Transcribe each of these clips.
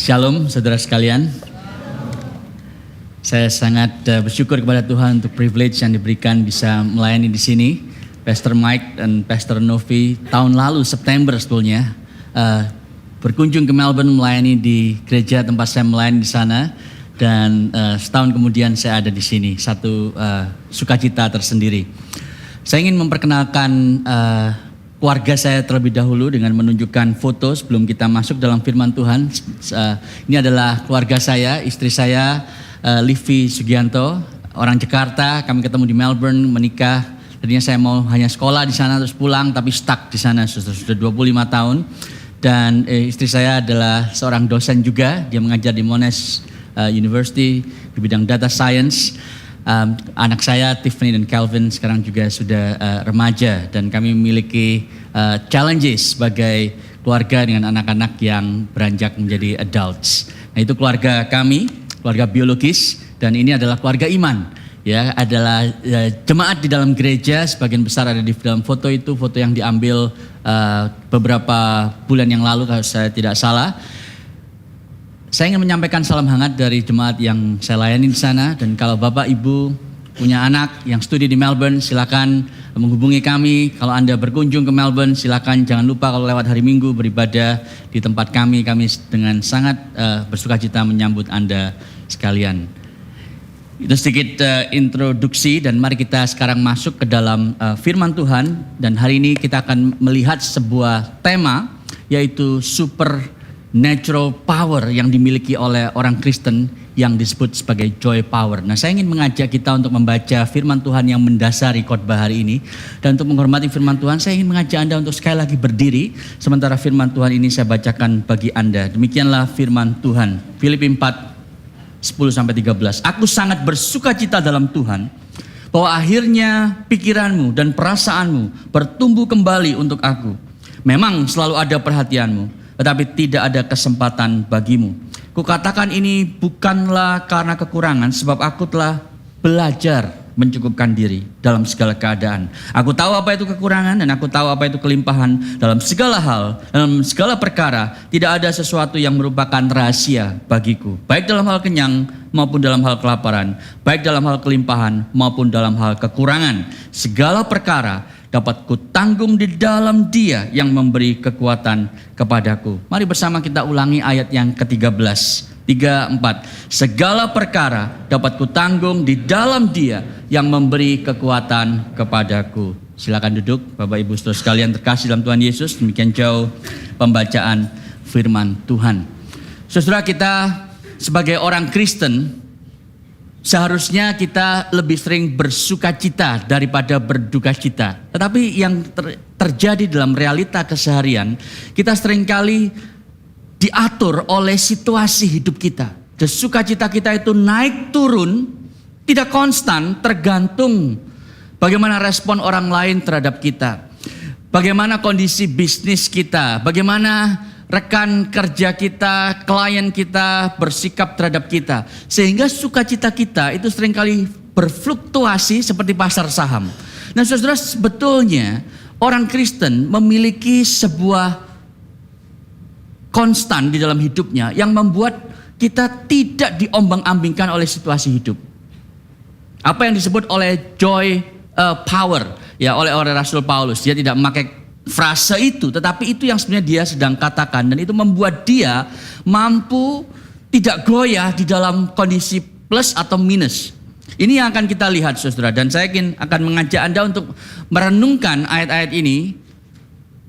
Shalom saudara sekalian. Saya sangat bersyukur kepada Tuhan untuk privilege yang diberikan bisa melayani di sini. Pastor Mike dan Pastor Novi tahun lalu September sebetulnya berkunjung ke Melbourne melayani di gereja tempat saya melayani di sana, dan setahun kemudian saya ada di sini. Satu sukacita tersendiri. Saya ingin memperkenalkan keluarga saya terlebih dahulu dengan menunjukkan foto sebelum kita masuk dalam firman Tuhan. Ini adalah keluarga saya, istri saya Livi Sugianto, orang Jakarta. Kami ketemu di Melbourne, menikah. Tadinya saya mau hanya sekolah di sana terus pulang, tapi stuck di sana sudah 25 tahun. Dan istri saya adalah seorang dosen juga, dia mengajar di Monash University di bidang data science. Anak saya Tiffany dan Calvin sekarang juga sudah remaja, dan kami memiliki challenges sebagai keluarga dengan anak-anak yang beranjak menjadi adults. Nah, itu keluarga kami, keluarga biologis, dan ini adalah keluarga iman. Ya, adalah jemaat di dalam gereja. Sebagian besar ada di dalam foto itu, foto yang diambil beberapa bulan yang lalu kalau saya tidak salah. Saya ingin menyampaikan salam hangat dari jemaat yang saya layani di sana, dan kalau Bapak Ibu punya anak yang studi di Melbourne, silakan menghubungi kami. Kalau Anda berkunjung ke Melbourne, silakan jangan lupa kalau lewat hari Minggu beribadah di tempat kami. Kami dengan sangat bersukacita menyambut Anda sekalian. Itu sedikit introduksi, dan mari kita sekarang masuk ke dalam firman Tuhan. Dan hari ini kita akan melihat sebuah tema, yaitu supernatural power yang dimiliki oleh orang Kristen yang disebut sebagai joy power. Nah, saya ingin mengajak kita untuk membaca firman Tuhan yang mendasari khotbah hari ini. Dan untuk menghormati firman Tuhan, saya ingin mengajak Anda untuk sekali lagi berdiri sementara firman Tuhan ini saya bacakan bagi Anda. Demikianlah firman Tuhan. Filipi 4 10-13. Aku sangat bersukacita dalam Tuhan bahwa akhirnya pikiranmu dan perasaanmu bertumbuh kembali untuk aku. Memang selalu ada perhatianmu, tetapi tidak ada kesempatan bagimu. Kukatakan ini bukanlah karena kekurangan, sebab aku telah belajar mencukupkan diri dalam segala keadaan. Aku tahu apa itu kekurangan dan aku tahu apa itu kelimpahan. Dalam segala hal, dalam segala perkara, tidak ada sesuatu yang merupakan rahasia bagiku. Baik dalam hal kenyang maupun dalam hal kelaparan, baik dalam hal kelimpahan maupun dalam hal kekurangan. Segala perkara dapat kutanggung di dalam Dia yang memberi kekuatan kepadaku. Mari bersama kita ulangi ayat yang ke-13. 3-4. Segala perkara dapat kutanggung di dalam Dia yang memberi kekuatan kepadaku. Silakan duduk, Bapak Ibu saudara sekalian terkasih dalam Tuhan Yesus. Demikian jauh pembacaan firman Tuhan. Saudara, kita sebagai orang Kristen seharusnya kita lebih sering bersukacita daripada berduka cita. Tetapi yang terjadi dalam realita keseharian, kita seringkali diatur oleh situasi hidup kita. Dan sukacita kita itu naik turun, tidak konstan, tergantung bagaimana respon orang lain terhadap kita. Bagaimana kondisi bisnis kita, bagaimana rekan kerja kita, klien kita bersikap terhadap kita. Sehingga sukacita kita itu seringkali berfluktuasi seperti pasar saham. Nah, saudara, sebetulnya orang Kristen memiliki sebuah konstan di dalam hidupnya yang membuat kita tidak diombang-ambingkan oleh situasi hidup. Apa yang disebut oleh joy power, ya, oleh Rasul Paulus. Dia tidak memakai frase itu, tetapi itu yang sebenarnya dia sedang katakan, dan itu membuat dia mampu tidak goyah di dalam kondisi plus atau minus. Ini yang akan kita lihat, saudara, dan saya akan mengajak Anda untuk merenungkan ayat-ayat ini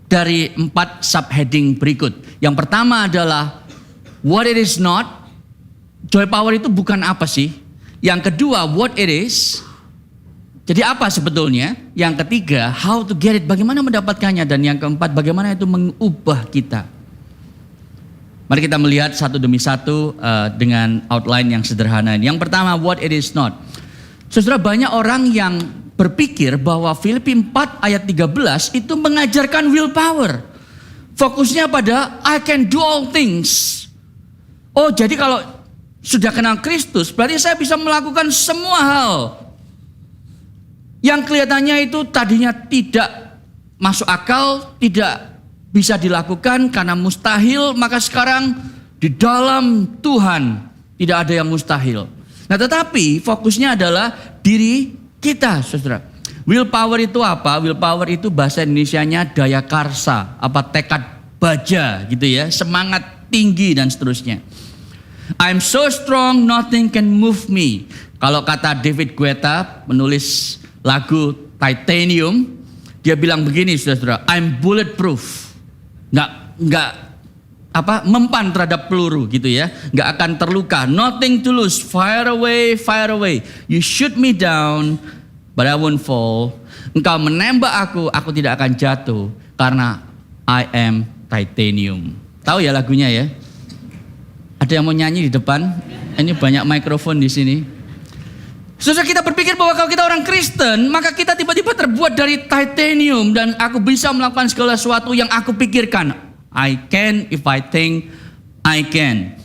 dari 4 subheading berikut. Yang pertama adalah what it is not. Joy power itu bukan apa sih? Yang kedua, what it is. Jadi apa sebetulnya? Yang ketiga, how to get it, bagaimana mendapatkannya. Dan yang keempat, bagaimana itu mengubah kita. Mari kita melihat satu demi satu dengan outline yang sederhana ini. Yang pertama, what it is not. Saudara, banyak orang yang berpikir bahwa Filipi 4 ayat 13 itu mengajarkan willpower. Fokusnya pada I can do all things. Oh, jadi kalau sudah kenal Kristus, berarti saya bisa melakukan semua hal yang kelihatannya itu tadinya tidak masuk akal, tidak bisa dilakukan karena mustahil, maka sekarang Di dalam Tuhan tidak ada yang mustahil. Nah, tetapi fokusnya adalah diri kita, saudara. Willpower itu apa? Willpower itu bahasa Indonesianya daya karsa, tekad baja gitu ya, semangat tinggi dan seterusnya. I'm so strong, nothing can move me. Kalau kata David Guetta, penulis lagu Titanium, dia bilang begini, saudara, I'm bulletproof. Nggak mempan terhadap peluru gitu ya, nggak akan terluka. Nothing to lose, fire away, fire away. You shoot me down, but I won't fall. Engkau menembak aku tidak akan jatuh karena I am titanium. Tahu ya lagunya ya? Ada yang mau nyanyi di depan? Ini banyak mikrofon di sini. Saudara, kita berpikir bahwa kalau kita orang Kristen, maka kita tiba-tiba terbuat dari titanium dan aku bisa melakukan segala sesuatu yang aku pikirkan. I can if I think I can.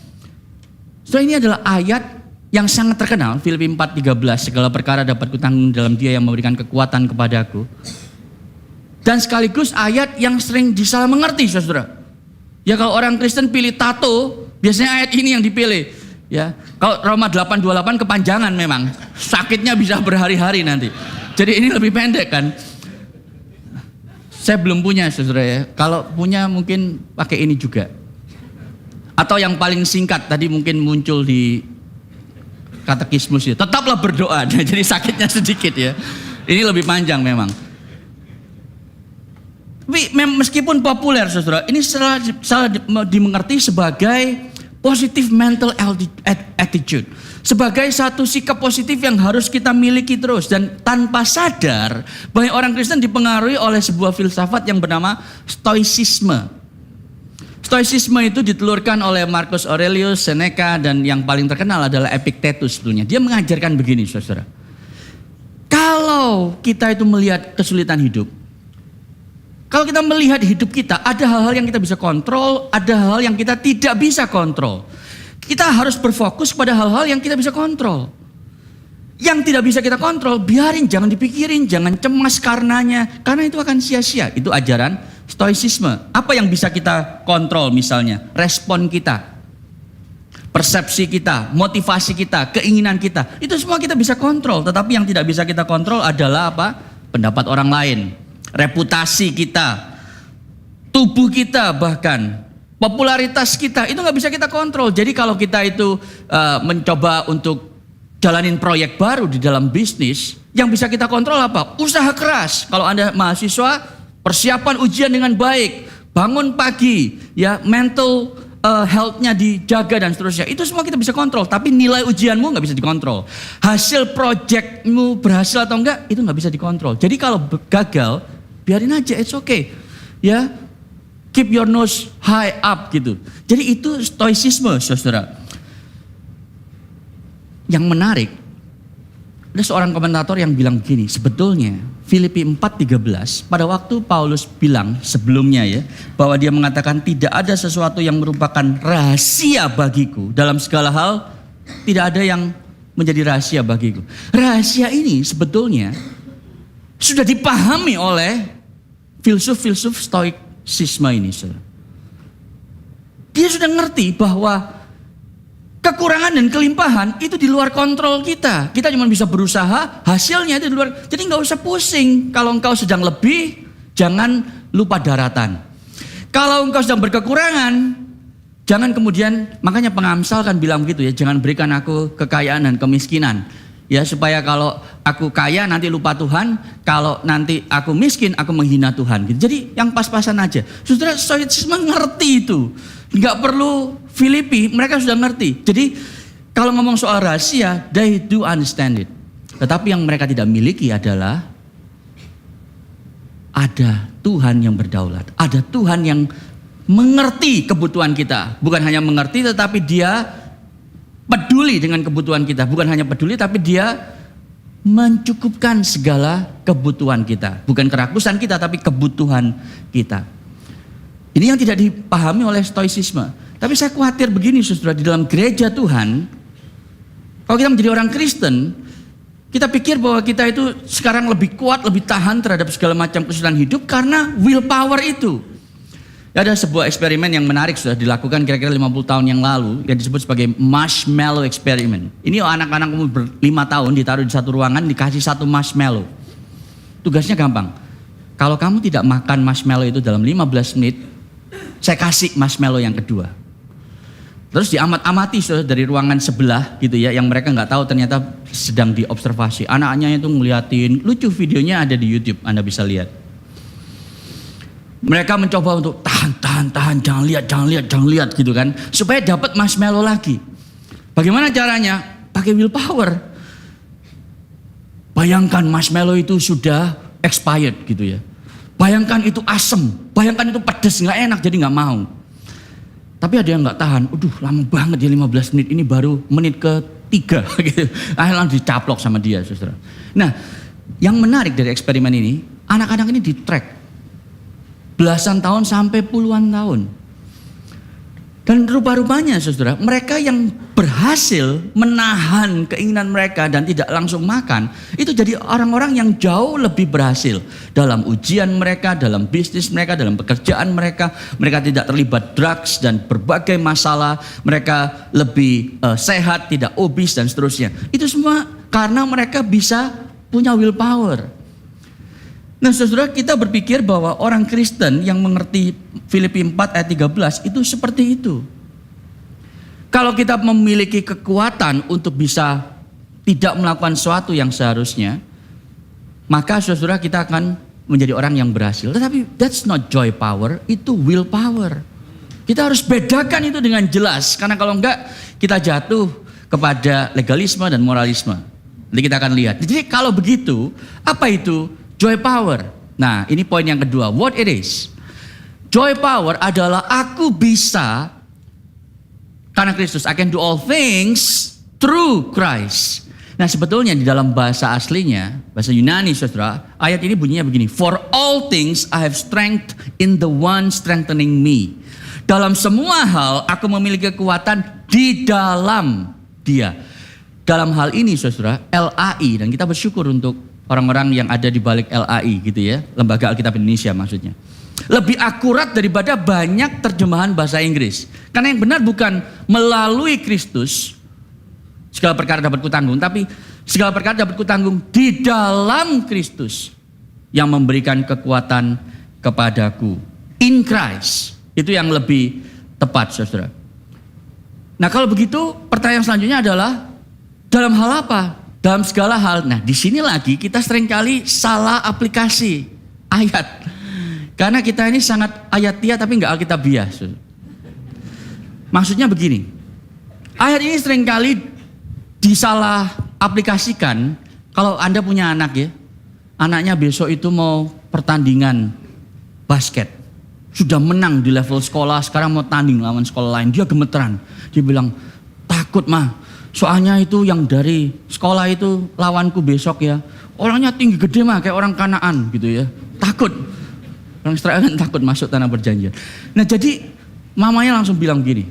So ini adalah ayat yang sangat terkenal, Filipi 4:13, segala perkara dapat kutanggung dalam Dia yang memberikan kekuatan kepadaku. Dan sekaligus ayat yang sering disalah mengerti, saudara. Ya kalau orang Kristen pilih tato, biasanya ayat ini yang dipilih. Ya, kalau Roma 8:28 kepanjangan memang, sakitnya bisa berhari-hari nanti. Jadi ini lebih pendek kan. Saya belum punya, saudara ya. Kalau punya mungkin pakai ini juga. Atau yang paling singkat tadi mungkin muncul di katekismus ya. Tetaplah berdoa. Nah, jadi sakitnya sedikit ya. Ini lebih panjang memang. Tapi meskipun populer, saudara, ini salah dimengerti sebagai positive mental attitude. Sebagai satu sikap positif yang harus kita miliki terus. Dan tanpa sadar, banyak orang Kristen dipengaruhi oleh sebuah filsafat yang bernama stoicisme. Stoicisme itu ditelurkan oleh Marcus Aurelius, Seneca, dan yang paling terkenal adalah Epictetus sebetulnya. Dia mengajarkan begini, saudara. Kalau kita itu melihat kesulitan hidup, kalau kita melihat hidup kita, ada hal-hal yang kita bisa kontrol, ada hal yang kita tidak bisa kontrol. Kita harus berfokus pada hal-hal yang kita bisa kontrol. Yang tidak bisa kita kontrol, biarin, jangan dipikirin, jangan cemas karenanya. Karena itu akan sia-sia. Itu ajaran stoicisme. Apa yang bisa kita kontrol misalnya? Respon kita, persepsi kita, motivasi kita, keinginan kita. Itu semua kita bisa kontrol. Tetapi yang tidak bisa kita kontrol adalah apa? Pendapat orang lain. Reputasi kita, tubuh kita, bahkan popularitas kita, itu nggak bisa kita kontrol. Jadi kalau kita itu mencoba untuk jalanin proyek baru di dalam bisnis, yang bisa kita kontrol apa? Usaha keras. Kalau Anda mahasiswa, persiapan ujian dengan baik, bangun pagi, ya mental health-nya dijaga dan seterusnya. Itu semua kita bisa kontrol. Tapi nilai ujianmu nggak bisa dikontrol. Hasil proyekmu berhasil atau enggak, itu nggak bisa dikontrol. Jadi kalau gagal, biarin aja, it's okay. Ya, keep your nose high up gitu. Jadi itu stoicisme, saudara. Yang menarik, ada seorang komentator yang bilang begini, sebetulnya Filipi 4:13 pada waktu Paulus bilang sebelumnya ya, bahwa dia mengatakan tidak ada sesuatu yang merupakan rahasia bagiku dalam segala hal, tidak ada yang menjadi rahasia bagiku. Rahasia ini sebetulnya sudah dipahami oleh filsuf-filsuf stoicisme ini, saudara. Dia sudah ngerti bahwa kekurangan dan kelimpahan itu di luar kontrol kita. Kita cuma bisa berusaha, hasilnya itu di luar. Jadi nggak usah pusing. Kalau engkau sedang lebih, jangan lupa daratan. Kalau engkau sedang berkekurangan, jangan kemudian, makanya pengamsal kan bilang begitu ya, jangan berikan aku kekayaan dan kemiskinan. Ya, supaya kalau aku kaya nanti lupa Tuhan, kalau nanti aku miskin aku menghina Tuhan gitu. Jadi yang pas-pasan aja. Saudara, stoicisme ngerti itu. Enggak perlu Filipi, mereka sudah ngerti. Jadi kalau ngomong soal rahasia, they do understand it. Tetapi yang mereka tidak miliki adalah ada Tuhan yang berdaulat. Ada Tuhan yang mengerti kebutuhan kita. Bukan hanya mengerti, tetapi Dia peduli dengan kebutuhan kita. Bukan hanya peduli, tapi Dia mencukupkan segala kebutuhan kita. Bukan kerakusan kita, tapi kebutuhan kita. Ini yang tidak dipahami oleh stoicisme. Tapi saya khawatir begini, saudara, di dalam gereja Tuhan, kalau kita menjadi orang Kristen, kita pikir bahwa kita itu sekarang lebih kuat, lebih tahan terhadap segala macam kesulitan hidup karena willpower itu. Ada sebuah eksperimen yang menarik sudah dilakukan kira-kira 50 tahun yang lalu yang disebut sebagai marshmallow experiment. Ini anak-anak umur 5 tahun ditaruh di satu ruangan dikasih satu marshmallow. Tugasnya gampang. Kalau kamu tidak makan marshmallow itu dalam 15 menit, saya kasih marshmallow yang kedua. Terus diamat-amati sudah dari ruangan sebelah gitu ya, yang mereka nggak tahu ternyata sedang diobservasi. Anaknya itu ngeliatin, lucu videonya ada di YouTube, Anda bisa lihat. Mereka mencoba untuk tahan, jangan lihat gitu kan. Supaya dapat marshmallow lagi. Bagaimana caranya? Pakai willpower. Bayangkan marshmallow itu sudah expired gitu ya. Bayangkan itu asem, bayangkan itu pedas, gak enak jadi gak mau. Tapi ada yang gak tahan, lama banget ya 15 menit, ini baru menit ke-3 gitu. Akhirnya dicaplok sama dia, saudara. Nah, yang menarik dari eksperimen ini, anak-anak ini di-track. Belasan tahun sampai puluhan tahun. Dan rupa-rupanya saudara, mereka yang berhasil menahan keinginan mereka dan tidak langsung makan, itu jadi orang-orang yang jauh lebih berhasil dalam ujian mereka, dalam bisnis mereka, dalam pekerjaan mereka. Mereka tidak terlibat drugs dan berbagai masalah. Mereka lebih sehat, tidak obes dan seterusnya. Itu semua karena mereka bisa punya willpower. Nah saudara, kita berpikir bahwa orang Kristen yang mengerti Filipi 4 ayat 13 itu seperti itu. Kalau kita memiliki kekuatan untuk bisa tidak melakukan sesuatu yang seharusnya, maka saudara kita akan menjadi orang yang berhasil. Tetapi that's not joy power, itu will power. Kita harus bedakan itu dengan jelas, karena kalau enggak kita jatuh kepada legalisme dan moralisme. Nanti kita akan lihat. Jadi kalau begitu, apa itu joy power? Nah, ini poin yang kedua. What it is? Joy power adalah aku bisa karena Kristus. I can do all things through Christ. Nah, sebetulnya di dalam bahasa aslinya, bahasa Yunani saudara, ayat ini bunyinya begini. For all things I have strength in the one strengthening me. Dalam semua hal aku memiliki kekuatan di dalam Dia. Dalam hal ini saudara, LAI, dan kita bersyukur untuk orang-orang yang ada di balik LAI gitu ya, Lembaga Alkitab Indonesia maksudnya. Lebih akurat daripada banyak terjemahan bahasa Inggris. Karena yang benar bukan melalui Kristus segala perkara dapat kutanggung, tapi segala perkara dapat kutanggung di dalam Kristus yang memberikan kekuatan kepadaku. In Christ. Itu yang lebih tepat saudara. Nah kalau begitu pertanyaan selanjutnya adalah dalam hal apa? Dalam segala hal. Nah di sini lagi kita seringkali salah aplikasi ayat. Karena kita ini sangat ayatiah tapi nggak alkitabiah. Maksudnya begini. Ayat ini seringkali disalah aplikasikan. Kalau Anda punya anak ya. Anaknya besok itu mau pertandingan basket. Sudah menang di level sekolah. Sekarang mau tanding lawan sekolah lain. Dia gemeteran. Dia bilang takut mah. Soalnya itu yang dari sekolah itu lawanku besok ya. Orangnya tinggi gede mah kayak orang Kanaan gitu ya. Takut. Orang Israel kan takut masuk tanah perjanjian. Nah jadi mamanya langsung bilang gini.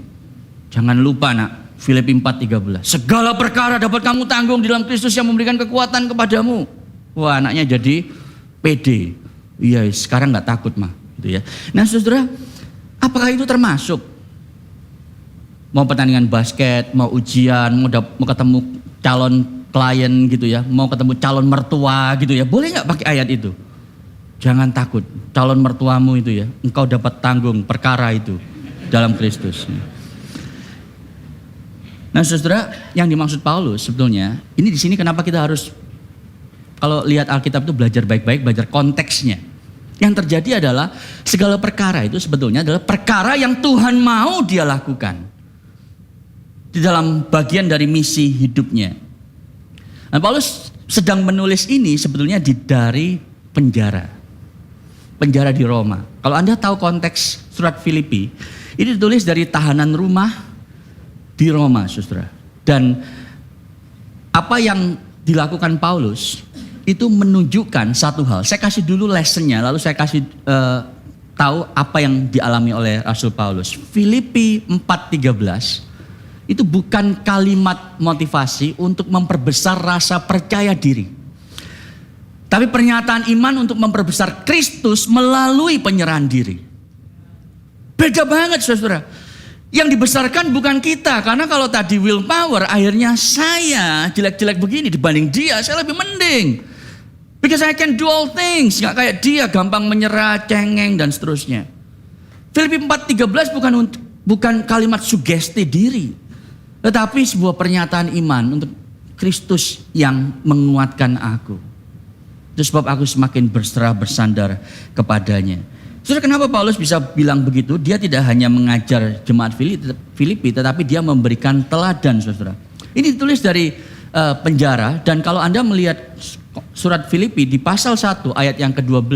Jangan lupa nak, Filipi 4:13. Segala perkara dapat kamu tanggung di dalam Kristus yang memberikan kekuatan kepadamu. Wah anaknya jadi pede. Iya sekarang gak takut mah. Gitu ya. Nah saudara, apakah itu termasuk? Mau pertandingan basket, mau ujian, mau ketemu calon klien gitu ya, mau ketemu calon mertua gitu ya, boleh nggak pakai ayat itu? Jangan takut, calon mertuamu itu ya, engkau dapat tanggung perkara itu dalam Kristus. Nah saudara, yang dimaksud Paulus sebetulnya, ini di sini kenapa kita harus, kalau lihat Alkitab itu belajar baik-baik, belajar konteksnya. Yang terjadi adalah segala perkara itu sebetulnya adalah perkara yang Tuhan mau dia lakukan. Di dalam bagian dari misi hidupnya. Nah, Paulus sedang menulis ini sebetulnya dari penjara. Penjara di Roma. Kalau Anda tahu konteks surat Filipi, ini ditulis dari tahanan rumah di Roma, saudara. Dan apa yang dilakukan Paulus itu menunjukkan satu hal. Saya kasih dulu lessonnya, lalu saya kasih tahu apa yang dialami oleh Rasul Paulus. Filipi 4:13 itu bukan kalimat motivasi untuk memperbesar rasa percaya diri. Tapi pernyataan iman untuk memperbesar Kristus melalui penyerahan diri. Beda banget saudara. Yang dibesarkan bukan kita. Karena kalau tadi willpower, akhirnya saya jelek-jelek begini dibanding dia, saya lebih mending. Because I can do all things. Gak kayak dia, gampang menyerah, cengeng, dan seterusnya. Filipi 4:13 bukan kalimat sugesti diri. Tetapi sebuah pernyataan iman untuk Kristus yang menguatkan aku. Itu sebab aku semakin berserah bersandar kepadanya. Saudara, kenapa Paulus bisa bilang begitu? Dia tidak hanya mengajar jemaat Filipi, tetapi dia memberikan teladan, saudara. Ini ditulis dari penjara, dan kalau Anda melihat surat Filipi di pasal 1 ayat yang ke-12,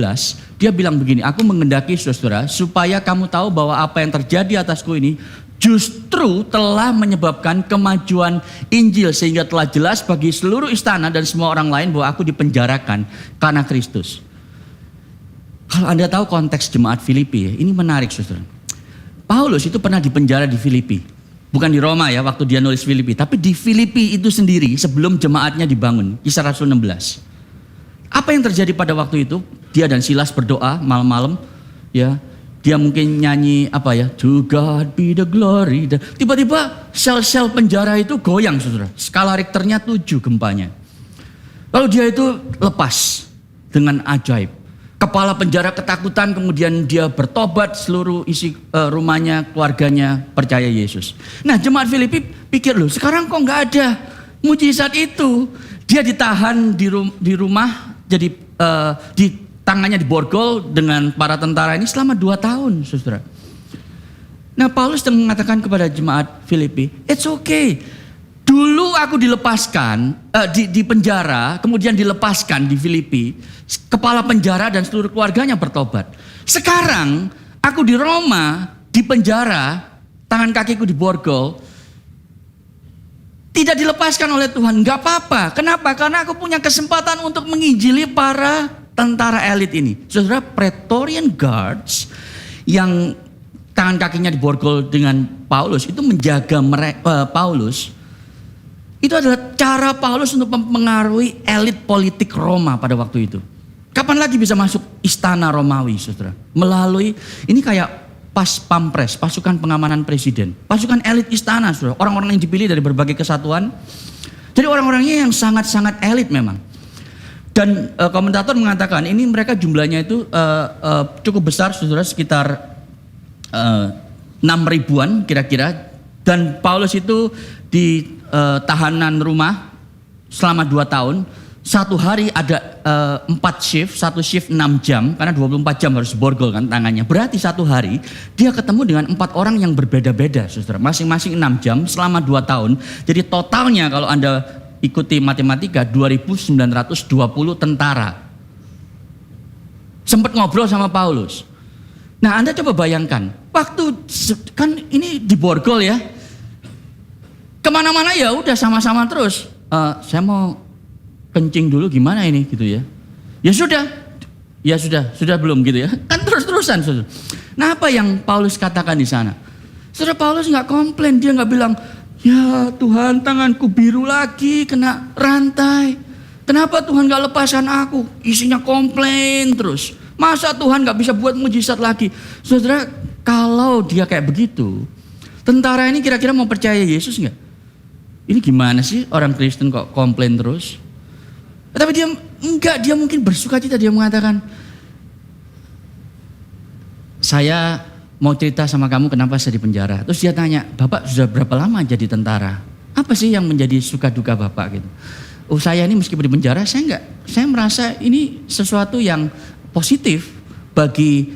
dia bilang begini, aku mengendaki saudara, supaya kamu tahu bahwa apa yang terjadi atasku ini justru telah menyebabkan kemajuan Injil, sehingga telah jelas bagi seluruh istana dan semua orang lain bahwa aku dipenjarakan karena Kristus. Kalau Anda tahu konteks jemaat Filipi, ini menarik saudara. Paulus itu pernah dipenjara di Filipi. Bukan di Roma ya waktu dia nulis Filipi. Tapi di Filipi itu sendiri sebelum jemaatnya dibangun. Kisah Rasul 16. Apa yang terjadi pada waktu itu? Dia dan Silas berdoa malam-malam. Ya, dia mungkin nyanyi apa ya? To God be the glory. Tiba-tiba sel-sel penjara itu goyang saudara. Skala Richternya 7 gempanya. Lalu dia itu lepas dengan ajaib. Kepala penjara ketakutan, kemudian dia bertobat, seluruh isi rumahnya, keluarganya percaya Yesus. Nah, jemaat Filipi pikir loh, sekarang kok nggak ada mujizat itu. Dia ditahan di rumah, jadi di tangannya diborgol dengan para tentara ini selama 2 tahun, saudara. Nah, Paulus mengatakan kepada jemaat Filipi, it's okay. Dulu aku dilepaskan, di penjara, kemudian dilepaskan di Filipi. Kepala penjara dan seluruh keluarganya bertobat. Sekarang aku di Roma, di penjara, tangan kakiku diborgol. Tidak dilepaskan oleh Tuhan, gak apa-apa. Kenapa? Karena aku punya kesempatan untuk menginjili para tentara elit ini. Saudara, Praetorian Guards yang tangan kakinya diborgol dengan Paulus, itu menjaga Paulus. Itu adalah cara Paulus untuk mempengaruhi elit politik Roma pada waktu itu. Kapan lagi bisa masuk istana Romawi, saudara? Melalui, ini kayak pas pampres, pasukan pengamanan presiden. Pasukan elit istana, saudara. Orang-orang yang dipilih dari berbagai kesatuan. Jadi orang-orangnya yang sangat-sangat elit memang. Dan komentator mengatakan, ini mereka jumlahnya itu cukup besar, saudara. Sekitar 6.000-an kira-kira. Dan Paulus itu di tahanan rumah selama 2 tahun. Satu hari ada 4 shift, satu shift 6 jam, karena 24 jam harus borgol kan tangannya. Berarti satu hari dia ketemu dengan 4 orang yang berbeda-beda, saudara. Masing-masing 6 jam selama 2 tahun. Jadi totalnya kalau Anda ikuti matematika 2.920 tentara. Sempat ngobrol sama Paulus. Nah, Anda coba bayangkan, waktu kan ini diborgol ya. Kemana-mana ya udah sama-sama terus. Saya mau kencing dulu gimana ini gitu ya. Ya sudah belum gitu ya. Kan terus-terusan. Saudara. Nah, apa yang Paulus katakan di sana? Saudara, Paulus nggak komplain, dia nggak bilang, ya Tuhan tanganku biru lagi kena rantai. Kenapa Tuhan nggak lepaskan aku? Isinya komplain terus. Masa Tuhan nggak bisa buat mujizat lagi? Saudara, kalau dia kayak begitu, tentara ini kira-kira mau percaya Yesus nggak? Ini gimana sih orang Kristen kok komplain terus? Tapi dia enggak, dia mungkin bersuka cita, dia mengatakan, saya mau cerita sama kamu kenapa saya di penjara. Terus dia tanya, Bapak sudah berapa lama jadi tentara? Apa sih yang menjadi suka duka Bapak gitu? Oh, saya ini meskipun di penjara, saya merasa ini sesuatu yang positif bagi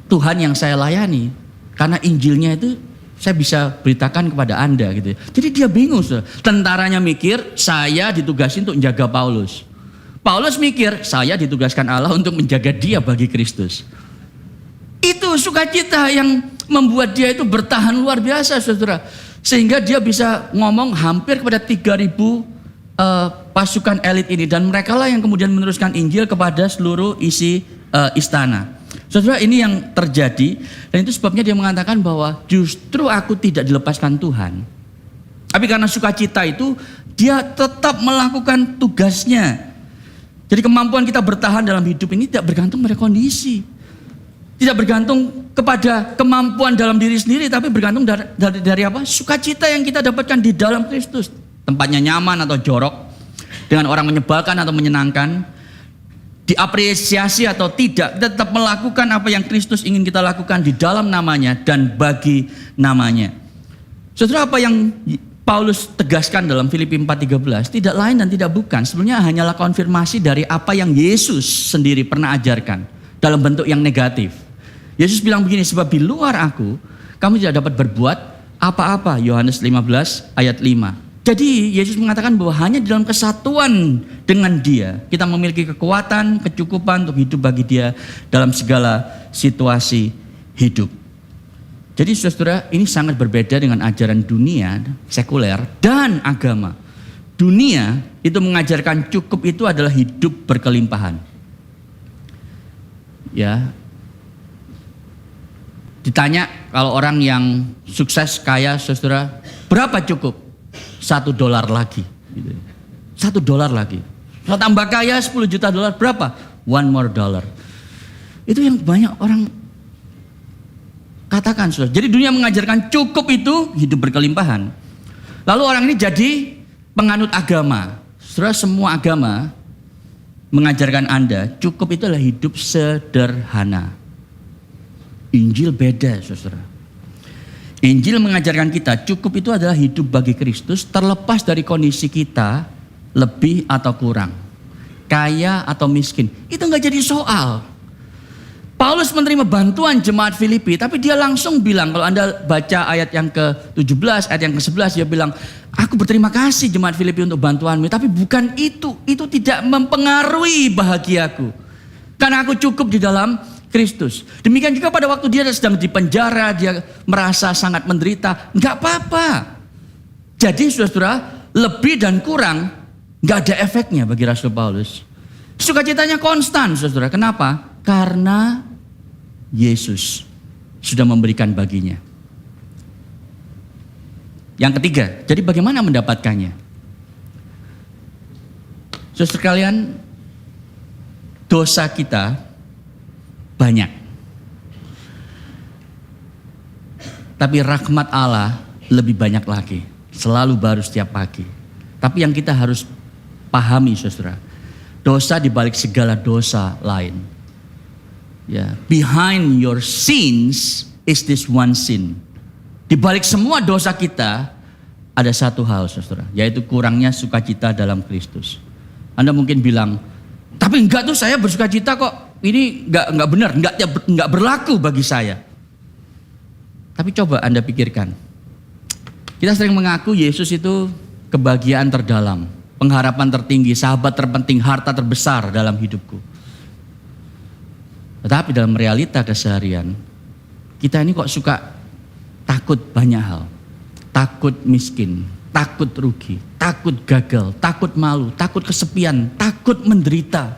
Tuhan yang saya layani. Karena Injilnya itu saya bisa beritakan kepada Anda gitu ya. Jadi dia bingung. Tentaranya mikir saya ditugasin untuk menjaga Paulus. Paulus mikir saya ditugaskan Allah untuk menjaga dia bagi Kristus. Itu sukacita yang membuat dia itu bertahan luar biasa, saudara. Sehingga dia bisa ngomong hampir kepada 3.000 pasukan elit ini. Dan mereka lah yang kemudian meneruskan Injil kepada seluruh isi istana. Saudara, ini yang terjadi, dan itu sebabnya dia mengatakan bahwa justru aku tidak dilepaskan Tuhan. Tapi karena sukacita itu, dia tetap melakukan tugasnya. Jadi kemampuan kita bertahan dalam hidup ini tidak bergantung pada kondisi. Tidak bergantung kepada kemampuan dalam diri sendiri, tapi bergantung dari apa? Sukacita yang kita dapatkan di dalam Kristus. Tempatnya nyaman atau jorok, dengan orang menyebalkan atau menyenangkan, diapresiasi atau tidak, kita tetap melakukan apa yang Kristus ingin kita lakukan di dalam namanya dan bagi namanya. Saudara, apa yang Paulus tegaskan dalam Filipi 4:13 tidak lain dan tidak bukan, sebenarnya hanyalah konfirmasi dari apa yang Yesus sendiri pernah ajarkan dalam bentuk yang negatif. Yesus bilang begini, sebab di luar aku kamu tidak dapat berbuat apa-apa. Yohanes 15 ayat 5. Jadi Yesus mengatakan bahwa hanya di dalam kesatuan dengan Dia kita memiliki kekuatan, kecukupan untuk hidup bagi Dia dalam segala situasi hidup. Jadi saudara, ini sangat berbeda dengan ajaran dunia, sekuler dan agama. Dunia itu mengajarkan cukup itu adalah hidup berkelimpahan. Ya. Ditanya kalau orang yang sukses kaya, saudara, berapa cukup? $1 lagi. $1 lagi. Kalau tambah kaya $10 juta, berapa? $1 more. Itu yang banyak orang katakan, saudara. Jadi dunia mengajarkan cukup itu hidup berkelimpahan. Lalu orang ini jadi penganut agama. Saudara, semua agama mengajarkan Anda cukup itu adalah hidup sederhana. Injil beda, saudara. Injil mengajarkan kita cukup itu adalah hidup bagi Kristus terlepas dari kondisi kita lebih atau kurang, kaya atau miskin. Itu nggak jadi soal. Paulus menerima bantuan jemaat Filipi, tapi dia langsung bilang, kalau Anda baca ayat yang ke-17, ayat yang ke-11, dia bilang, aku berterima kasih jemaat Filipi untuk bantuanmu, tapi bukan itu tidak mempengaruhi bahagiaku. Karena aku cukup di dalam Kristus. Demikian juga pada waktu dia sedang di penjara, dia merasa sangat menderita, nggak apa-apa. Jadi saudara, lebih dan kurang nggak ada efeknya bagi Rasul Paulus. Sukacitanya konstan, saudara. Kenapa? Karena Yesus sudah memberikan baginya. Yang ketiga, jadi bagaimana mendapatkannya? Saudara sekalian, dosa kita banyak. Tapi rahmat Allah lebih banyak lagi. Selalu baru setiap pagi. Tapi yang kita harus pahami, saudara, dosa di balik segala dosa lain. Ya, behind your sins is this one sin. Di balik semua dosa kita ada satu hal, saudara, yaitu kurangnya sukacita dalam Kristus. Anda mungkin bilang, tapi enggak tuh, saya bersukacita kok. Ini enggak benar, enggak berlaku bagi saya. Tapi coba Anda pikirkan. Kita sering mengaku Yesus itu kebahagiaan terdalam, pengharapan tertinggi, sahabat terpenting, harta terbesar dalam hidupku. Tetapi dalam realita keseharian, kita ini kok suka takut banyak hal. Takut miskin, takut rugi, takut gagal, takut malu, takut kesepian, takut menderita.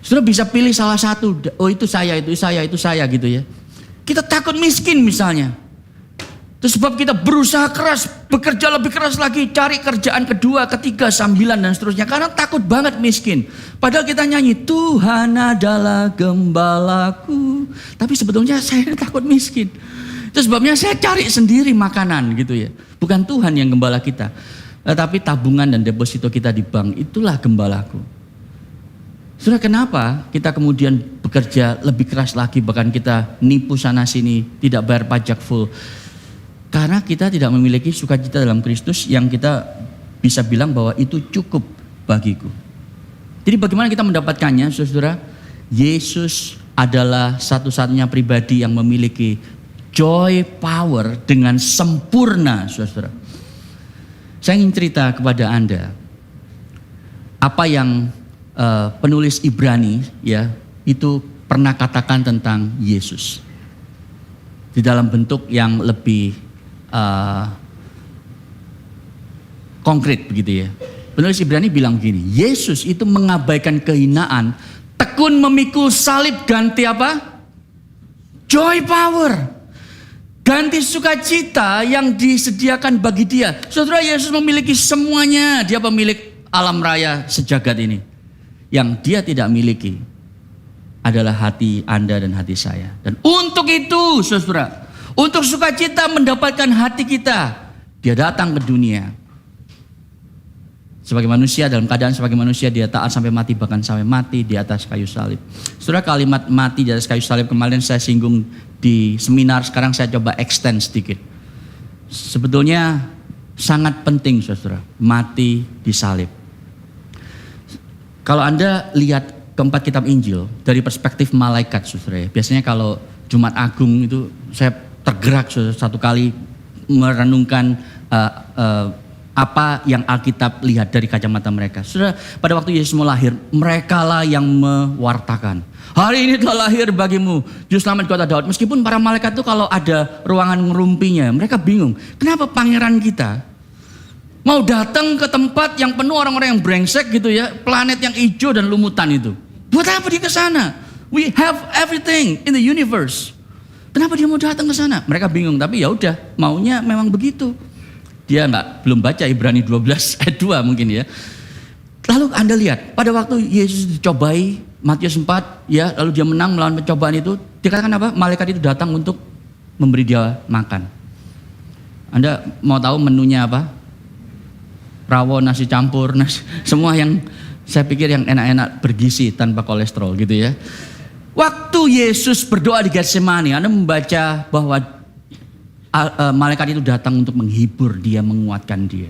Sudah bisa pilih salah satu, oh itu saya gitu ya. Kita takut miskin misalnya. Itu sebab kita berusaha keras, bekerja lebih keras lagi, cari kerjaan kedua, ketiga, sambilan dan seterusnya. Karena takut banget miskin. Padahal kita nyanyi, Tuhan adalah gembalaku. Tapi sebetulnya saya takut miskin. Itu sebabnya saya cari sendiri makanan gitu ya. Bukan Tuhan yang gembala kita. Tetapi tabungan dan deposito kita di bank, itulah gembalaku. Sudah kenapa kita kemudian bekerja lebih keras lagi, bahkan kita nipu sana sini, tidak bayar pajak full. Karena kita tidak memiliki sukacita dalam Kristus yang kita bisa bilang bahwa itu cukup bagiku. Jadi bagaimana kita mendapatkannya, saudara? Yesus adalah satu-satunya pribadi yang memiliki joy power dengan sempurna, saudara. Saya ingin cerita kepada Anda apa yang penulis Ibrani ya itu pernah katakan tentang Yesus di dalam bentuk yang lebih konkret begitu ya. Penulis Ibrani bilang gini, Yesus itu mengabaikan kehinaan, tekun memikul salib, ganti apa? Joy power, ganti sukacita yang disediakan bagi dia. Saudara, Yesus memiliki semuanya, dia pemilik alam raya sejagat ini. Yang dia tidak miliki adalah hati Anda dan hati saya. Dan untuk itu, saudara, untuk sukacita mendapatkan hati kita, dia datang ke dunia. Sebagai manusia, dalam keadaan sebagai manusia, dia taat sampai mati, bahkan sampai mati di atas kayu salib. Saudara, kalimat mati di atas kayu salib kemarin saya singgung di seminar, sekarang saya coba extend sedikit. Sebetulnya sangat penting, saudara, mati di salib. Kalau Anda lihat keempat kitab Injil dari perspektif malaikat, saudara, biasanya kalau Jumat Agung itu saya tergerak, saudara, satu kali merenungkan apa yang Alkitab lihat dari kacamata mereka. Saudara, pada waktu Yesus mau lahir, merekalah yang mewartakan. Hari ini telah lahir bagimu Juru Selamat kota Daud. Meskipun para malaikat itu kalau ada ruangan ngerumpinya, mereka bingung. Kenapa pangeran kita mau datang ke tempat yang penuh orang-orang yang brengsek gitu ya, planet yang hijau dan lumutan itu. Buat apa dia ke sana? We have everything in the universe. Kenapa dia mau datang ke sana? Mereka bingung, tapi ya udah, maunya memang begitu. Dia belum baca Ibrani 12 ayat 2 mungkin ya. Lalu Anda lihat, pada waktu Yesus dicobai, Matius 4 ya, lalu dia menang melawan pencobaan itu, dikatakan apa? Malaikat itu datang untuk memberi dia makan. Anda mau tahu menunya apa? Rawon, nasi campur, semua yang saya pikir yang enak-enak bergizi tanpa kolesterol gitu ya. Waktu Yesus berdoa di Getsemani, Anda membaca bahwa malaikat itu datang untuk menghibur dia, menguatkan dia.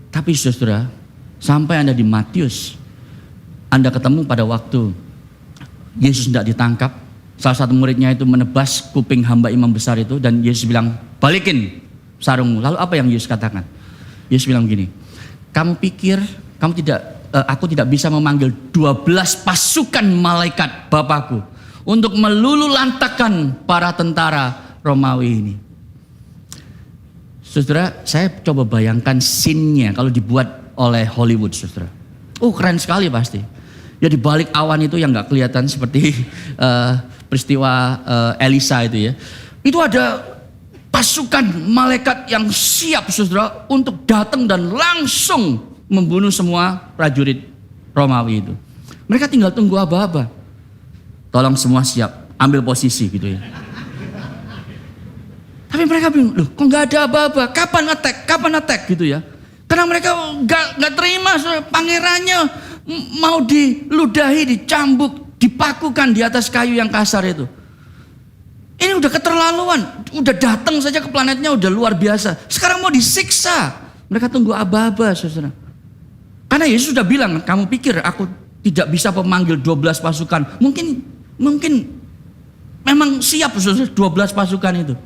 Tapi saudara, sampai Anda di Matius, Anda ketemu pada waktu Yesus tidak ditangkap, salah satu muridnya itu menebas kuping hamba imam besar itu, dan Yesus bilang, balikin sarungmu. Lalu apa yang Yesus katakan? Yesus bilang begini, kamu pikir aku tidak bisa memanggil 12 pasukan malaikat Bapakku untuk melululantakkan para tentara Romawi ini. Saudara, saya coba bayangkan scene-nya kalau dibuat oleh Hollywood, saudara. Keren sekali pasti. Ya di balik awan itu yang nggak kelihatan seperti peristiwa Elisa itu ya. Itu ada pasukan malaikat yang siap, saudara, untuk datang dan langsung membunuh semua prajurit Romawi itu. Mereka tinggal tunggu aba-aba. Tolong semua siap, ambil posisi gitu ya. Tapi mereka bingung, loh kok nggak ada aba-aba? Kapan attack gitu ya? Karena mereka nggak terima, saudara, pangerannya mau diludahi, dicambuk, dipakukan di atas kayu yang kasar itu. Ini udah keterlaluan, udah datang saja ke planetnya udah luar biasa. Sekarang mau disiksa. Mereka tunggu aba-aba, saudara. Karena Yesus sudah bilang, kamu pikir aku tidak bisa memanggil 12 pasukan. Mungkin memang siap, saudara, 12 pasukan itu.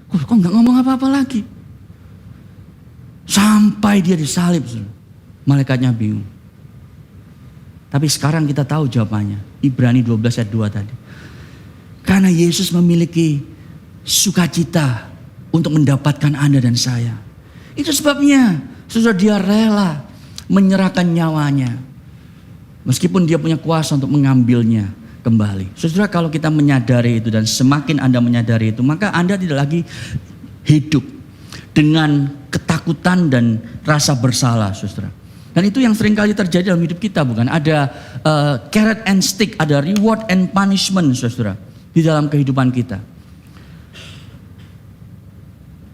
Kok nggak ngomong apa-apa lagi? Sampai dia disalib, saudara. Malaikatnya bingung. Tapi sekarang kita tahu jawabannya. Ibrani 12 ayat 2 tadi. Karena Yesus memiliki sukacita untuk mendapatkan Anda dan saya. Itu sebabnya saudara, dia rela menyerahkan nyawanya. Meskipun dia punya kuasa untuk mengambilnya kembali. Saudara, kalau kita menyadari itu dan semakin Anda menyadari itu, maka Anda tidak lagi hidup dengan ketakutan dan rasa bersalah, saudara. Dan itu yang seringkali terjadi dalam hidup kita, bukan? Ada carrot and stick, ada reward and punishment, saudara, di dalam kehidupan kita.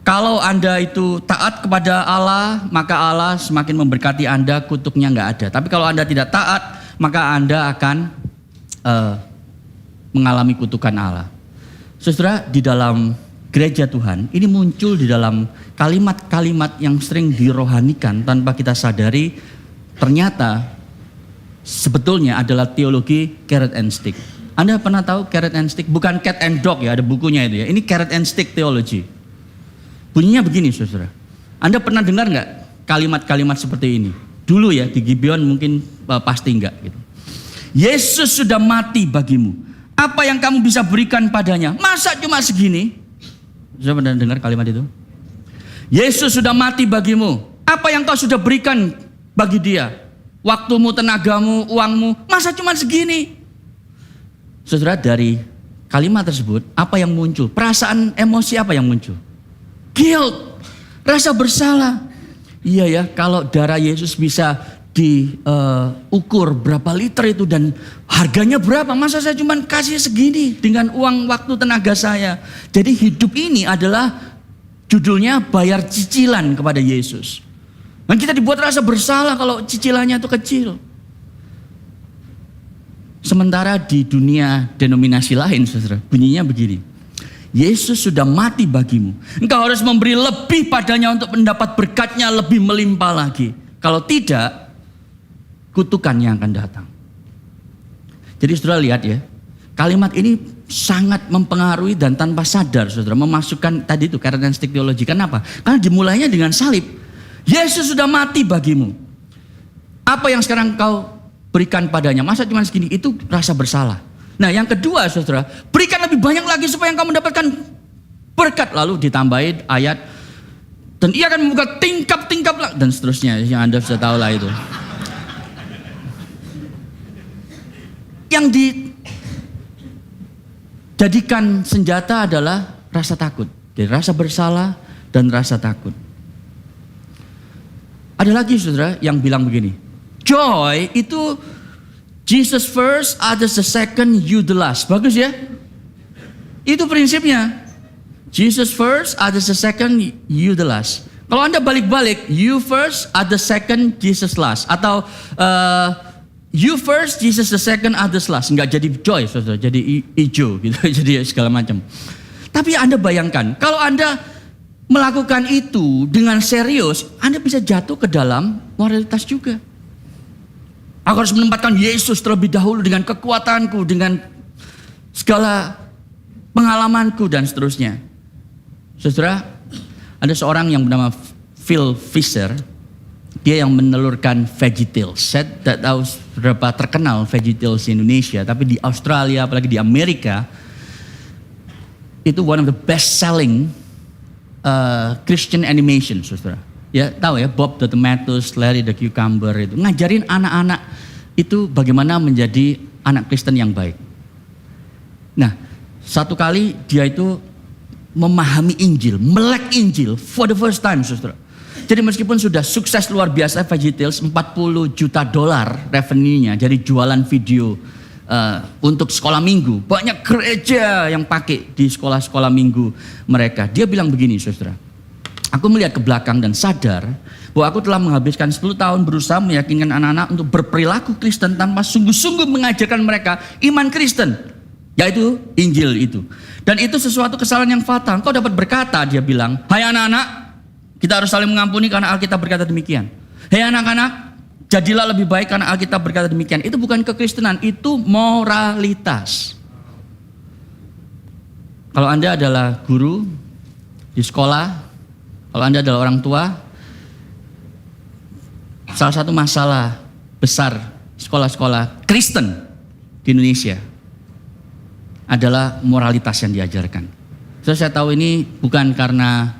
Kalau Anda itu taat kepada Allah, maka Allah semakin memberkati Anda, kutuknya nggak ada. Tapi kalau Anda tidak taat, maka Anda akan mengalami kutukan Allah. Saudara, di dalam gereja Tuhan, ini muncul di dalam kalimat-kalimat yang sering dirohanikan tanpa kita sadari, ternyata sebetulnya adalah teologi carrot and stick. Anda pernah tahu carrot and stick? Bukan cat and dog ya, ada bukunya itu ya. Ini carrot and stick theology. Bunyinya begini, saudara. Anda pernah dengar nggak kalimat-kalimat seperti ini? Dulu ya di Gibeon mungkin pasti enggak gitu. Yesus sudah mati bagimu. Apa yang kamu bisa berikan padanya? Masa cuma segini? Sudah pernah dengar kalimat itu? Yesus sudah mati bagimu. Apa yang kau sudah berikan bagi dia? Waktumu, tenagamu, uangmu. Masa cuma segini? Saudara, dari kalimat tersebut apa yang muncul? Perasaan, emosi apa yang muncul? Guilt, rasa bersalah. Iya ya, kalau darah Yesus bisa diukur berapa liter itu dan harganya berapa. Masa saya cuma kasih segini dengan uang waktu tenaga saya. Jadi hidup ini adalah judulnya bayar cicilan kepada Yesus. Dan kita dibuat rasa bersalah kalau cicilannya itu kecil. Sementara di dunia denominasi lain, saudara, bunyinya begini. Yesus sudah mati bagimu. Engkau harus memberi lebih padanya untuk mendapat berkatnya lebih melimpah lagi. Kalau tidak, kutukan yang akan datang. Jadi saudara lihat ya, kalimat ini sangat mempengaruhi dan tanpa sadar saudara memasukkan tadi itu karakteristik teologi. Kenapa? Karena dimulainya dengan salib. Yesus sudah mati bagimu. Apa yang sekarang kau berikan padanya? Masa cuma segini? Itu rasa bersalah. Nah yang kedua saudara, berikan lebih banyak lagi supaya engkau mendapatkan berkat. Lalu ditambahin ayat, dan ia akan membuka tingkap-tingkap dan seterusnya. Yang Anda sudah tahu lah itu. Yang dijadikan senjata adalah rasa takut. Jadi rasa bersalah dan rasa takut. Ada lagi saudara yang bilang begini, joy itu Jesus first, others the second, you the last. Bagus ya? Itu prinsipnya. Jesus first, others the second, you the last. Kalau Anda balik-balik, you first, others second, Jesus last. Atau you first, Jesus the second, others last. Enggak jadi joy, saudara. Jadi ijo gitu. Jadi segala macam. Tapi Anda bayangkan, kalau Anda melakukan itu dengan serius, Anda bisa jatuh ke dalam moralitas juga. Aku harus menempatkan Yesus terlebih dahulu dengan kekuatanku, dengan segala pengalamanku dan seterusnya. Saudara, ada seorang yang bernama Phil Vischer, dia yang menelurkan VeggieTales. Saya tidak tahu berapa terkenal VeggieTales di Indonesia, tapi di Australia, apalagi di Amerika, itu one of the best selling Christian animation, saudara. Ya tahu ya, Bob the Tomatoes, Larry the Cucumber itu ngajarin anak-anak itu bagaimana menjadi anak Kristen yang baik. Nah, satu kali dia itu memahami Injil, melek Injil for the first time, saudara. Jadi meskipun sudah sukses luar biasa VeggieTales, $40 juta revenue-nya dari jualan video untuk sekolah minggu. Banyak gereja yang pakai di sekolah-sekolah minggu mereka. Dia bilang begini, saudara. Aku melihat ke belakang dan sadar bahwa aku telah menghabiskan 10 tahun berusaha meyakinkan anak-anak untuk berperilaku Kristen tanpa sungguh-sungguh mengajarkan mereka iman Kristen, yaitu Injil itu. Dan itu sesuatu kesalahan yang fatal. Kau dapat berkata, dia bilang, hai anak-anak, kita harus saling mengampuni karena Alkitab berkata demikian. Hei anak-anak, jadilah lebih baik karena Alkitab berkata demikian. Itu bukan kekristenan, itu moralitas. Kalau Anda adalah guru di sekolah, kalau Anda adalah orang tua, salah satu masalah besar sekolah-sekolah Kristen di Indonesia adalah moralitas yang diajarkan. So, saya tahu ini bukan karena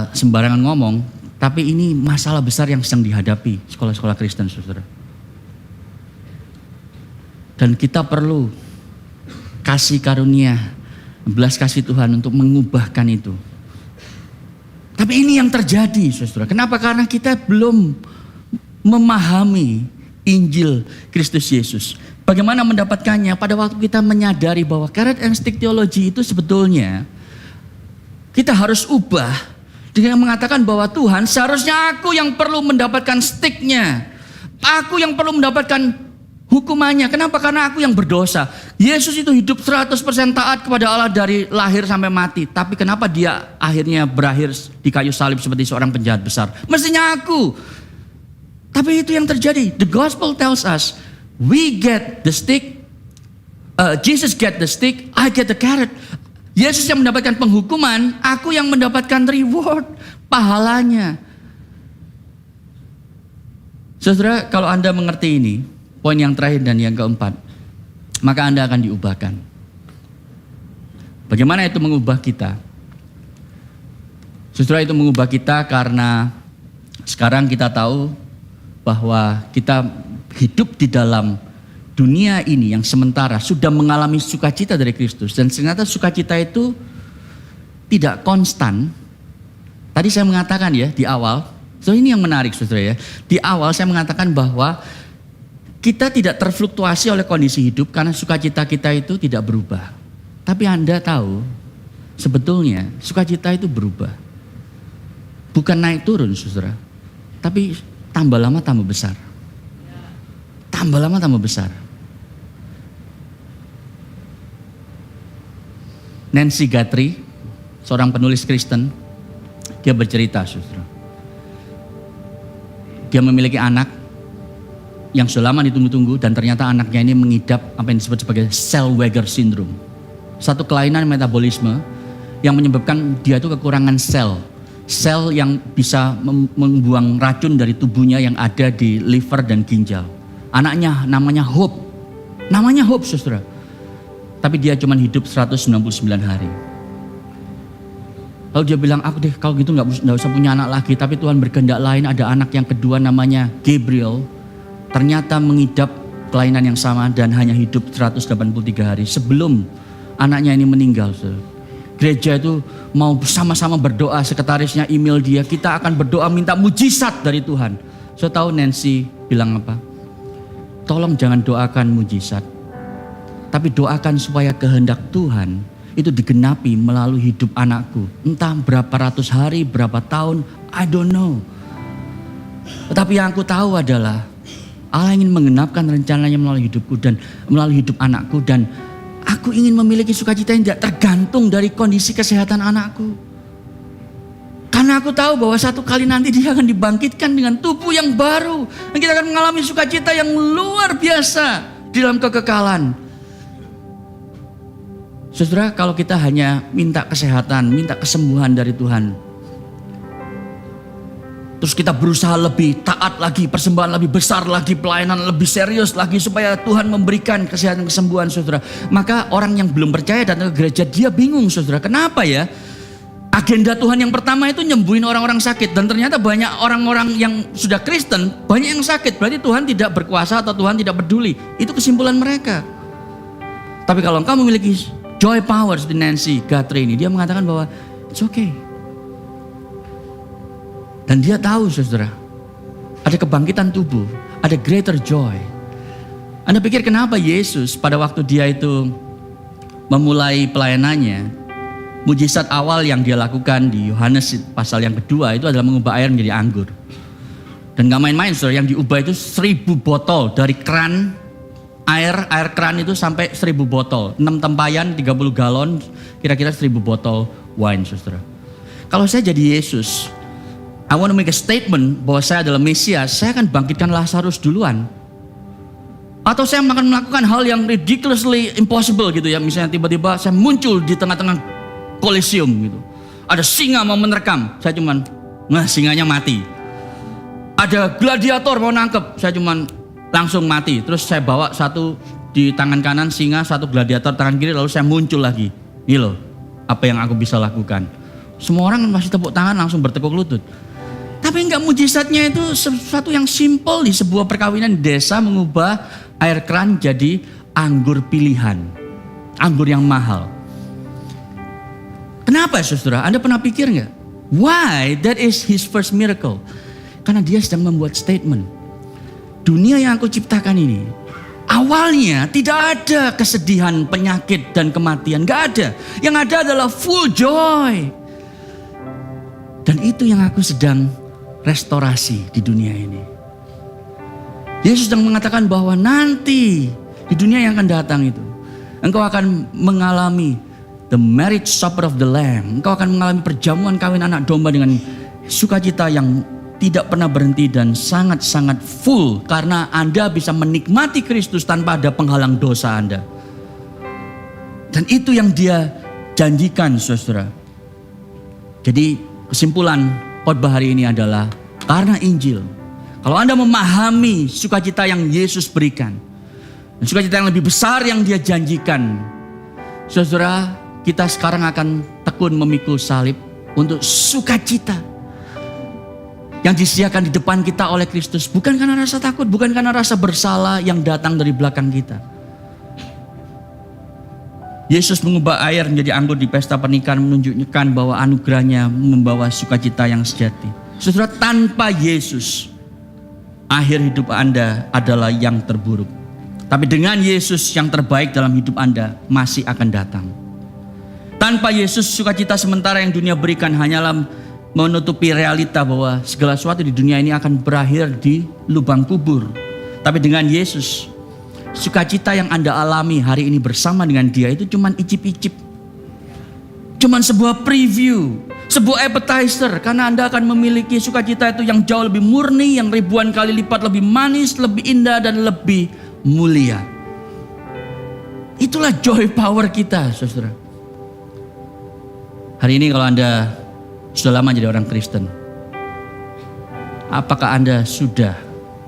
sembarangan ngomong, tapi ini masalah besar yang sedang dihadapi sekolah-sekolah Kristen, saudara. Dan kita perlu kasih karunia, belas kasih Tuhan untuk mengubahkan itu. Tapi ini yang terjadi, saudara. Kenapa? Karena kita belum memahami Injil Kristus Yesus. Bagaimana mendapatkannya? Pada waktu kita menyadari bahwa karakteristik teologi itu sebetulnya kita harus ubah dengan mengatakan bahwa Tuhan, seharusnya aku yang perlu mendapatkan sticknya. Aku yang perlu mendapatkan hukumannya. Kenapa? Karena aku yang berdosa. Yesus itu hidup 100% taat kepada Allah dari lahir sampai mati. Tapi kenapa dia akhirnya berakhir di kayu salib seperti seorang penjahat besar? Mestinya aku. Tapi itu yang terjadi. The gospel tells us, we get the stick, Jesus get the stick, I get the carrot. Yesus yang mendapatkan penghukuman, aku yang mendapatkan reward, pahalanya. Saudara, kalau Anda mengerti ini, poin yang terakhir dan yang keempat, maka Anda akan diubahkan. Bagaimana itu mengubah kita? Saudara, itu mengubah kita karena sekarang kita tahu bahwa kita hidup di dalam dunia ini yang sementara sudah mengalami sukacita dari Kristus. Dan ternyata sukacita itu tidak konstan. Tadi saya mengatakan ya di awal, So ini yang menarik saudara ya. Di awal saya mengatakan bahwa kita tidak terfluktuasi oleh kondisi hidup karena sukacita kita itu tidak berubah. Tapi Anda tahu, sebetulnya sukacita itu berubah. Bukan naik turun saudara, tapi tambah lama tambah besar. Tambah lama tambah besar. Nancy Guthrie, seorang penulis Kristen, dia bercerita saudara. Dia memiliki anak yang sudah lama ditunggu-tunggu dan ternyata anaknya ini mengidap apa yang disebut sebagai Zellweger syndrome. Satu kelainan metabolisme yang menyebabkan dia itu kekurangan sel yang bisa membuang racun dari tubuhnya yang ada di liver dan ginjal. Anaknya namanya Hope. Namanya Hope saudara. Tapi dia cuma hidup 199 hari. Lalu dia bilang, aku deh kalau gitu gak usah punya anak lagi. Tapi Tuhan berkehendak lain, ada anak yang kedua namanya Gabriel. Ternyata mengidap kelainan yang sama dan hanya hidup 183 hari sebelum anaknya ini meninggal. Gereja itu mau bersama-sama berdoa, sekretarisnya email dia, kita akan berdoa minta mujizat dari Tuhan. Saya tahu Nancy bilang apa? Tolong jangan doakan mujizat, tapi doakan supaya kehendak Tuhan itu digenapi melalui hidup anakku. Entah berapa ratus hari, berapa tahun, I don't know. Tetapi yang aku tahu adalah Allah ingin menggenapkan rencananya melalui hidupku dan melalui hidup anakku. Dan aku ingin memiliki sukacita yang tidak tergantung dari kondisi kesehatan anakku. Karena aku tahu bahwa satu kali nanti dia akan dibangkitkan dengan tubuh yang baru. Dan kita akan mengalami sukacita yang luar biasa di dalam kekekalan. Saudara, kalau kita hanya minta kesehatan, minta kesembuhan dari Tuhan, terus kita berusaha lebih taat lagi, persembahan lebih besar lagi, pelayanan lebih serius lagi supaya Tuhan memberikan kesehatan kesembuhan saudara. Maka orang yang belum percaya datang ke gereja, dia bingung saudara. Kenapa ya? Agenda Tuhan yang pertama itu nyembuhin orang-orang sakit. Dan ternyata banyak orang-orang yang sudah Kristen, banyak yang sakit. Berarti Tuhan tidak berkuasa atau Tuhan tidak peduli. Itu kesimpulan mereka. Tapi kalau engkau memiliki joy power seperti Nancy Guthrie ini, dia mengatakan bahwa it's okay. Dan dia tahu saudara, ada kebangkitan tubuh, ada greater joy. Anda pikir kenapa Yesus pada waktu dia itu memulai pelayanannya, mujizat awal yang dia lakukan di Yohanes pasal yang kedua itu adalah mengubah air menjadi anggur. Dan gak main-main saudara, yang diubah itu 1000 botol dari keran, air keran itu sampai 1000 botol. 6 tempayan, 30 galon, kira-kira 1000 botol wine saudara. Kalau saya jadi Yesus, I want to make a statement bahwa saya adalah Mesias, saya akan bangkitkan Lazarus duluan. Atau saya akan melakukan hal yang ridiculously impossible gitu ya. Misalnya tiba-tiba saya muncul di tengah-tengah Kolosium gitu. Ada singa mau menerkam, saya cuman, singanya mati. Ada gladiator mau nangkep, saya cuman langsung mati. Terus saya bawa satu di tangan kanan singa, satu gladiator tangan kiri, lalu saya muncul lagi. Ini loh, apa yang aku bisa lakukan. Semua orang masih tepuk tangan langsung bertekuk lutut. Tapi enggak, mujizatnya itu sesuatu yang simple di sebuah perkawinan di desa, mengubah air keran jadi anggur pilihan. Anggur yang mahal. Kenapa saudara? Anda pernah pikir enggak? Why? That is his first miracle. Karena dia sedang membuat statement. Dunia yang aku ciptakan ini, awalnya tidak ada kesedihan, penyakit, dan kematian. Enggak ada. Yang ada adalah full joy. Dan itu yang aku sedang restorasi di dunia ini. Yesus sedang mengatakan bahwa nanti di dunia yang akan datang itu, engkau akan mengalami the marriage supper of the Lamb. Engkau akan mengalami perjamuan kawin anak domba dengan sukacita yang tidak pernah berhenti dan sangat-sangat full. Karena Anda bisa menikmati Kristus tanpa ada penghalang dosa Anda. Dan itu yang dia janjikan saudara. Jadi kesimpulan khotbah hari ini adalah karena Injil. Kalau Anda memahami sukacita yang Yesus berikan, dan sukacita yang lebih besar yang dia janjikan, saudara, kita sekarang akan tekun memikul salib untuk sukacita yang disediakan di depan kita oleh Kristus. Bukan karena rasa takut, bukan karena rasa bersalah yang datang dari belakang kita. Yesus mengubah air menjadi anggur di pesta pernikahan, menunjukkan bahwa anugerahnya membawa sukacita yang sejati. Saudara, tanpa Yesus, akhir hidup Anda adalah yang terburuk. Tapi dengan Yesus, yang terbaik dalam hidup Anda masih akan datang. Tanpa Yesus, sukacita sementara yang dunia berikan hanyalah menutupi realita bahwa segala sesuatu di dunia ini akan berakhir di lubang kubur. Tapi dengan Yesus, sukacita yang Anda alami hari ini bersama dengan Dia itu cuman icip-icip. Cuman sebuah preview, sebuah appetizer, karena Anda akan memiliki sukacita itu yang jauh lebih murni, yang ribuan kali lipat lebih manis, lebih indah, dan lebih mulia. Itulah joy power kita, saudara. Hari ini kalau Anda sudah lama jadi orang Kristen, apakah Anda sudah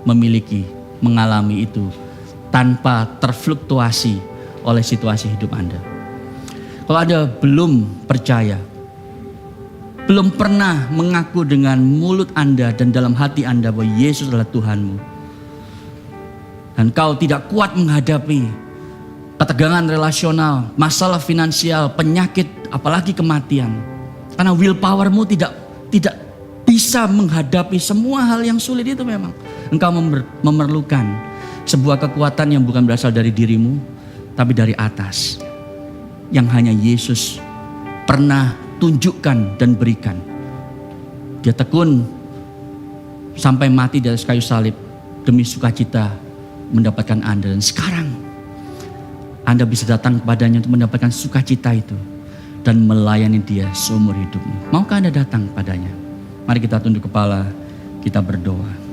memiliki, mengalami itu tanpa terfluktuasi oleh situasi hidup Anda? Kalau Anda belum percaya, belum pernah mengaku dengan mulut Anda dan dalam hati Anda bahwa Yesus adalah Tuhanmu, dan kau tidak kuat menghadapi ketegangan relasional, masalah finansial, penyakit, apalagi kematian, karena willpowermu tidak bisa menghadapi semua hal yang sulit itu, memang engkau memerlukan sebuah kekuatan yang bukan berasal dari dirimu, tapi dari atas, yang hanya Yesus pernah tunjukkan dan berikan. Dia tekun sampai mati di atas kayu salib demi sukacita mendapatkan Anda. Dan sekarang Anda bisa datang kepadanya untuk mendapatkan sukacita itu dan melayani Dia seumur hidupmu. Maukah Anda datang padanya? Mari kita tunduk kepala, kita berdoa.